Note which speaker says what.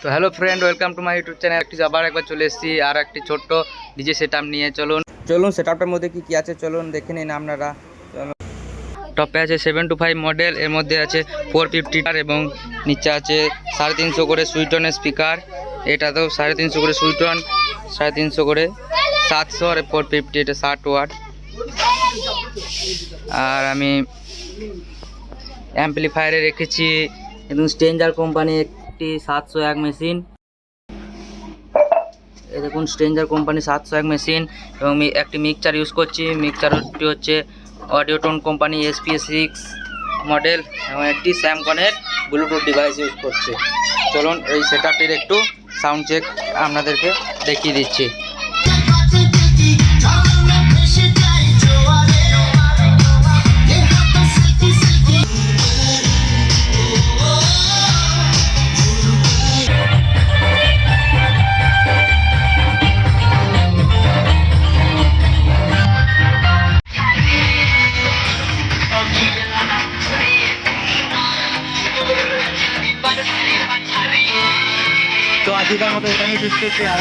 Speaker 1: তো hello friend, welcome to my YouTube channel. আবার একবার চলে এসেছি আর একটি ছোট্ট ডিজে সেটআপ নিয়ে। চলুন সেটআপটার মধ্যে কি আছে চলুন দেখে নিন আপনারা। টপে আছে 725 মডেল, এর মধ্যে আছে 450 এবং নিচে আছে 350 করে সুইটনের স্পিকার। এটাতেও 350 করে সুইটন, 350 করে 700 আর 450, এটা 60 ওয়াট। আর আমি অ্যাম্পলিফায়ারে রেখেছি এবং স্ট্রেঞ্জার কোম্পানি একটি 701 মেশিন। এই দেখুন স্ট্রেঞ্জার কোম্পানি 701 মেশিন। এবং একটি মিক্সচার ইউজ করছি। মিক্সচারটি হচ্ছে অডিওটোন কোম্পানি SP6 মডেল এবং একটি স্যামসংয়ের ব্লুটুথ ডিভাইস ইউজ করছে। চলুন এই সেটআপটির একটু সাউন্ড চেক আপনাদেরকে দেখিয়ে দিচ্ছি। তো আজকের মতো এখানেই শেষ করছি। আর